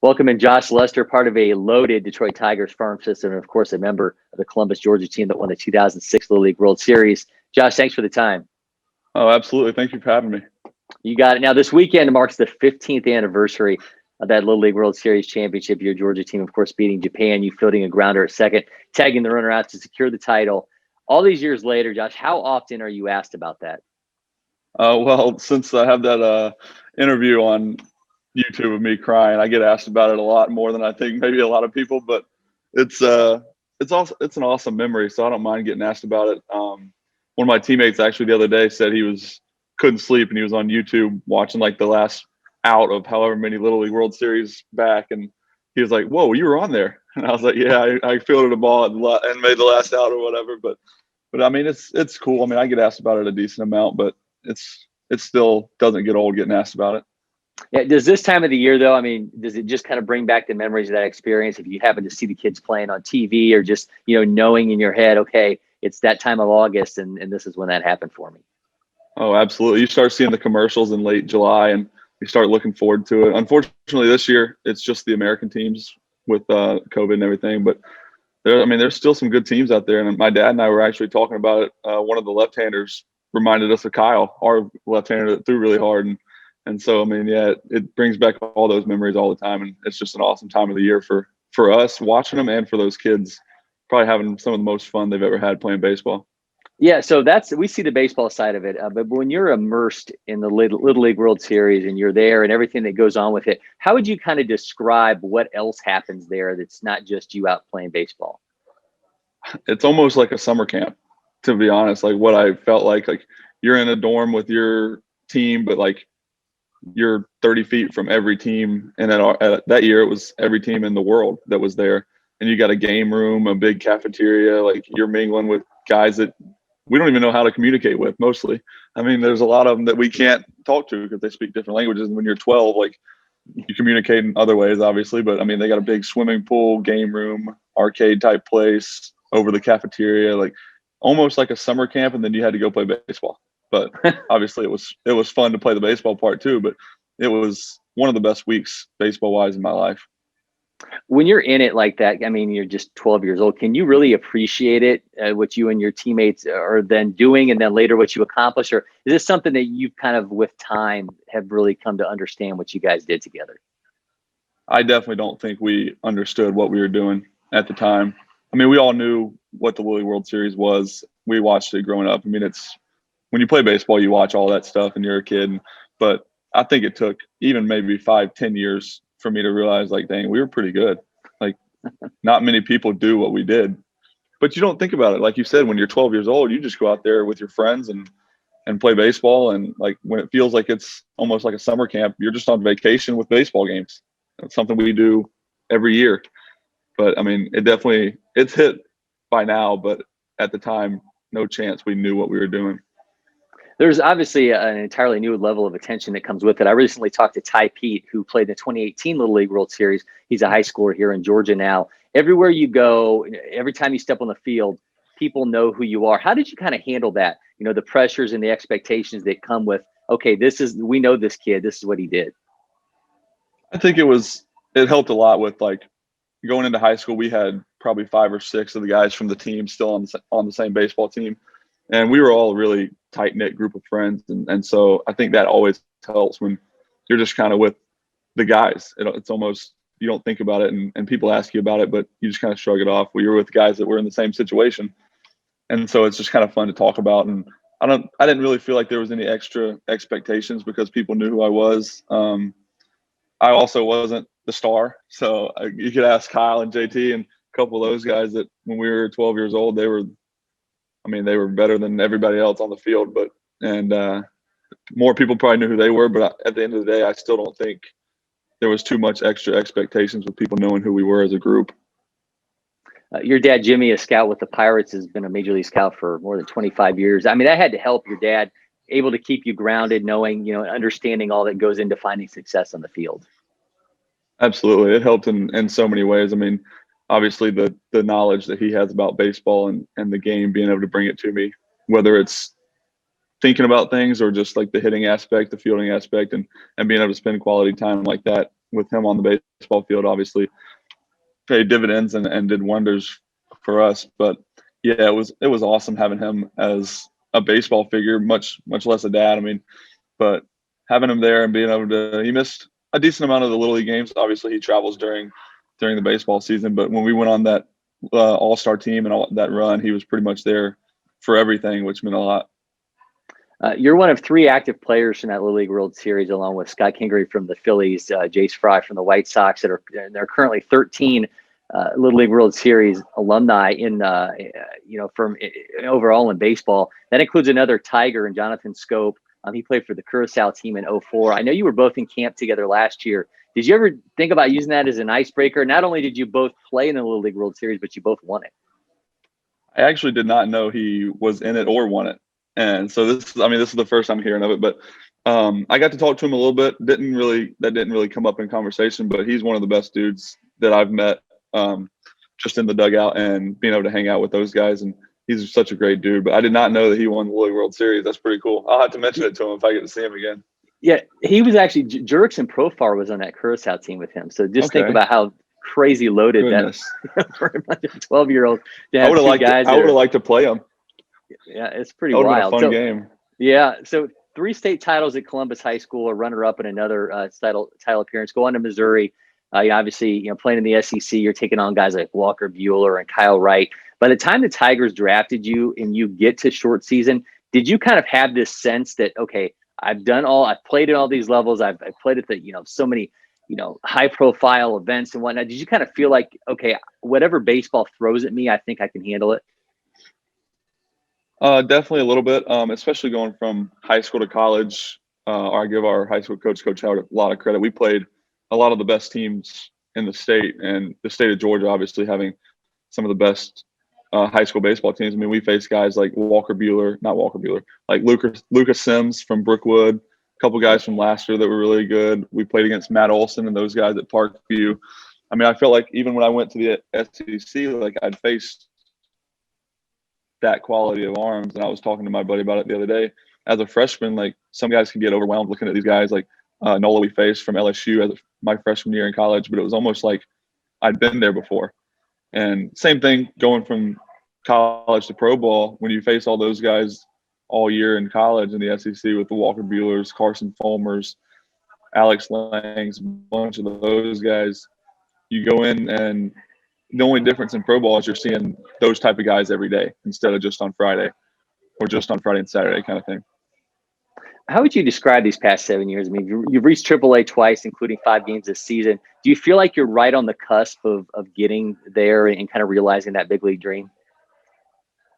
Welcome in Josh Lester, part of a loaded Detroit Tigers farm system, and of course, a member of the Columbus, Georgia team that won the 2006 Little League World Series. Josh, thanks for the time. Oh, absolutely. Thank you for having me. You got it. Now, this weekend marks the 15th anniversary of that Little League World Series championship. Your Georgia team, of course, beating Japan, you fielding a grounder at second, tagging the runner out to secure the title. All these years later, Josh, how often are you asked about that? Well, since I have that interview on YouTube of me crying, I get asked about it a lot more than I think maybe a lot of people. But it's an awesome memory, so I don't mind getting asked about it. One of my teammates actually the other day said he couldn't sleep and he was on YouTube watching like the last out of however many Little League World Series back, and he was like, "Whoa, you were on there!" And I was like, "Yeah, I fielded a ball and made the last out or whatever." But I mean, it's cool. I mean, I get asked about it a decent amount, but it still doesn't get old getting asked about it. Yeah. Does this time of the year, though, I mean, does it just kind of bring back the memories of that experience? If you happen to see the kids playing on TV or just, knowing in your head, okay, it's that time of August and this is when that happened for me. Oh, absolutely. You start seeing the commercials in late July and you start looking forward to it. Unfortunately, this year it's just the American teams with COVID and everything, but there's still some good teams out there. And my dad and I were actually talking about it. One of the left-handers reminded us of Kyle, our left-hander that threw really hard. And so, I mean, yeah, it brings back all those memories all the time. And it's just an awesome time of the year for us watching them and for those kids probably having some of the most fun they've ever had playing baseball. Yeah, so we see the baseball side of it, but when you're immersed in the Little League World Series and you're there and everything that goes on with it, how would you kind of describe what else happens there that's not just you out playing baseball? It's almost like a summer camp, to be honest. Like what I felt like you're in a dorm with your team, but like you're 30 feet from every team. And at that year, it was every team in the world that was there. And you got a game room, a big cafeteria. Like you're mingling with guys that we don't even know how to communicate with mostly. I mean, there's a lot of them that we can't talk to because they speak different languages. And when you're 12, like you communicate in other ways, obviously. But I mean, they got a big swimming pool, game room, arcade type place over the cafeteria, like almost like a summer camp. And then you had to go play baseball. But obviously, it was fun to play the baseball part too. But it was one of the best weeks baseball wise in my life. When you're in it like that, I mean, you're just 12 years old. Can you really appreciate it, what you and your teammates are then doing, and then later what you accomplish? Or is this something that you've kind of, with time, have really come to understand what you guys did together? I definitely don't think we understood what we were doing at the time. I mean, we all knew what the Little World Series was. We watched it growing up. I mean, it's when you play baseball, you watch all that stuff and you're a kid. But I think it took even maybe 5, 10 years for me to realize, like, dang, we were pretty good. Like, not many people do what we did. But you don't think about it. Like you said, when you're 12 years old, you just go out there with your friends and play baseball. And like when it feels like it's almost like a summer camp, you're just on vacation with baseball games. It's something we do every year. But I mean, it's hit by now, but at the time, no chance we knew what we were doing. There's obviously an entirely new level of attention that comes with it. I recently talked to Ty Pete, who played the 2018 Little League World Series. He's a high schooler here in Georgia now. Everywhere you go, every time you step on the field, people know who you are. How did you kind of handle that? The pressures and the expectations that come with, okay, we know this kid, this is what he did. I think it helped a lot with like going into high school. We had probably 5 or 6 of the guys from the team still on the same baseball team, and we were all a really tight knit group of friends. And so I think that always helps when you're just kind of with the guys. It's almost you don't think about it, and people ask you about it, but you just kind of shrug it off. We were with guys that were in the same situation, and so it's just kind of fun to talk about. And I didn't really feel like there was any extra expectations because people knew who I was. I also wasn't the star. So you could ask Kyle and JT and a couple of those guys that when we were 12 years old, they were better than everybody else on the field. And more people probably knew who they were. But at the end of the day, I still don't think there was too much extra expectations with people knowing who we were as a group. Your dad, Jimmy, a scout with the Pirates, has been a major league scout for more than 25 years. I mean, that had to help your dad able to keep you grounded, knowing, understanding all that goes into finding success on the field. Absolutely. It helped in so many ways. I mean, obviously the knowledge that he has about baseball and the game, being able to bring it to me, whether it's thinking about things or just like the hitting aspect, the fielding aspect, and being able to spend quality time like that with him on the baseball field obviously paid dividends and did wonders for us. But yeah, it was awesome having him as a baseball figure, much less a dad. I mean, but having him there and being able to, he missed a decent amount of the Little League games. Obviously, he travels during the baseball season. But when we went on that all-star team and all that run, he was pretty much there for everything, which meant a lot. You're one of 3 active players from that Little League World Series, along with Scott Kingery from the Phillies, Jace Fry from the White Sox. They're currently 13 Little League World Series alumni in from overall in baseball. That includes another Tiger and Jonathan Scope. He played for the Curacao team in 04. I know you were both in camp together last year. Did you ever think about using that as an icebreaker? Not only did you both play in the Little League World Series, but you both won it. I actually did not know he was in it or won it. And so this is the first I'm hearing of it, but I got to talk to him a little bit. That didn't really come up in conversation, but he's one of the best dudes that I've met, just in the dugout and being able to hang out with those guys. And he's such a great dude, but I did not know that he won the Little League World Series. That's pretty cool. I'll have to mention it to him if I get to see him again. Yeah, he was actually Jurickson Profar was on that Curacao team with him. So just think about how crazy loaded that for a 12-year-old. I would have liked to play him. Yeah, it's pretty wild. Been a fun game. Yeah, so 3 state titles at Columbus High School, a runner-up in another title appearance. Go on to Missouri. Obviously, playing in the SEC, you're taking on guys like Walker Buehler and Kyle Wright. By the time the Tigers drafted you and you get to short season, did you kind of have this sense that, okay, I've played at all these levels. I've played at the, so many, high profile events and whatnot. Did you kind of feel like, okay, whatever baseball throws at me, I think I can handle it? Definitely a little bit, especially going from high school to college. I give our high school coach Howard, a lot of credit. We played a lot of the best teams in the state, and the state of Georgia obviously having some of the best high school baseball teams. I mean, we faced guys like like Lucas Sims from Brookwood, a couple guys from Laster that were really good. We played against Matt Olson and those guys at Parkview. I mean, I felt like even when I went to the SEC, like I'd faced that quality of arms. And I was talking to my buddy about it the other day. As a freshman, like some guys can get overwhelmed looking at these guys like Nola we faced from LSU as my freshman year in college, but it was almost like I'd been there before. And same thing going from college to pro ball, when you face all those guys all year in college in the SEC with the Walker Buehlers, Carson Fulmers, Alex Langs, a bunch of those guys, you go in and the only difference in pro ball is you're seeing those type of guys every day instead of just on Friday or just on Friday and Saturday kind of thing. How would you describe these past 7 years? I mean, you've reached AAA twice, including 5 games this season. Do you feel like you're right on the cusp of getting there and kind of realizing that big league dream?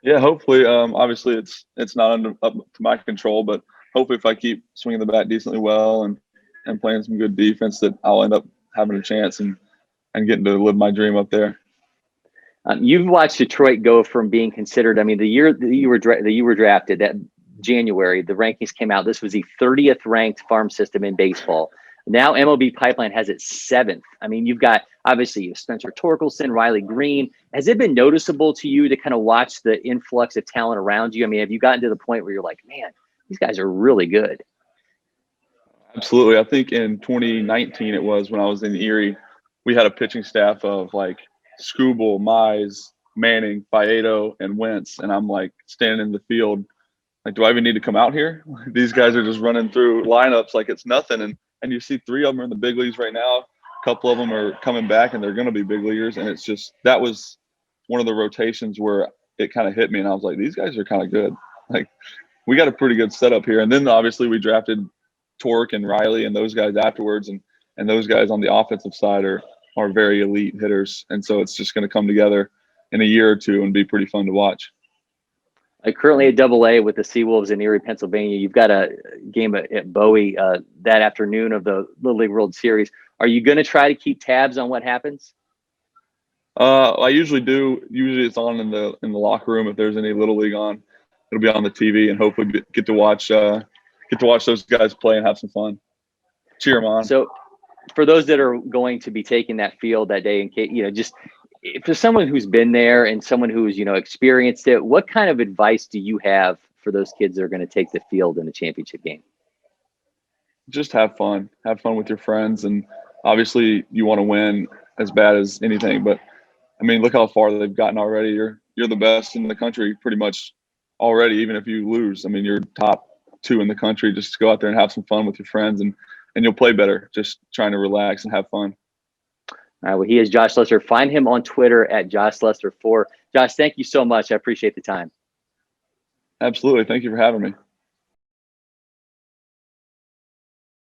Yeah, hopefully. Obviously, it's not up to my control, but hopefully if I keep swinging the bat decently well and playing some good defense, that I'll end up having a chance and getting to live my dream up there. You've watched Detroit go from being considered, I mean, the year that you were drafted, that January, the rankings came out. This was the 30th ranked farm system in baseball. Now MLB Pipeline has it 7th. I mean, you've got obviously Spencer Torkelson, Riley Green. Has it been noticeable to you to kind of watch the influx of talent around you? I mean, have you gotten to the point where you're like, man, these guys are really good? Absolutely. I think in 2019 it was when I was in Erie, we had a pitching staff of like Skubal, Mize, Manning, Faedo, and Wentz. And I'm like standing in the field, like, do I even need to come out here? These guys are just running through lineups like it's nothing. And you see 3 of them are in the big leagues right now. A couple of them are coming back and they're going to be big leaguers. And it's just, that was one of the rotations where it kind of hit me. And I was like, these guys are kind of good. Like, we got a pretty good setup here. And then obviously we drafted Torque and Riley and those guys afterwards. And those guys on the offensive side are very elite hitters. And so it's just going to come together in a year or two and be pretty fun to watch. Currently at AA with the Seawolves in Erie, Pennsylvania. You've got a game at Bowie that afternoon of the Little League World Series. Are you going to try to keep tabs on what happens? I usually do. Usually it's on in the locker room. If there's any Little League on, it'll be on the TV, and hopefully get to watch those guys play and have some fun. Cheer them on. So, for those that are going to be taking that field that day, in case just for someone who's been there and someone who's experienced it, what kind of advice do you have for those kids that are going to take the field in the championship game? Just have fun with your friends and obviously you want to win as bad as anything, but I mean, look how far they've gotten already. You're the best in the country pretty much already, even if you lose. I mean, you're top 2 in the country. Just go out there and have some fun with your friends, and you'll play better just trying to relax and have fun. All right. Well, he is Josh Lester. Find him on Twitter at JoshLester4. Josh, thank you so much. I appreciate the time. Absolutely. Thank you for having me.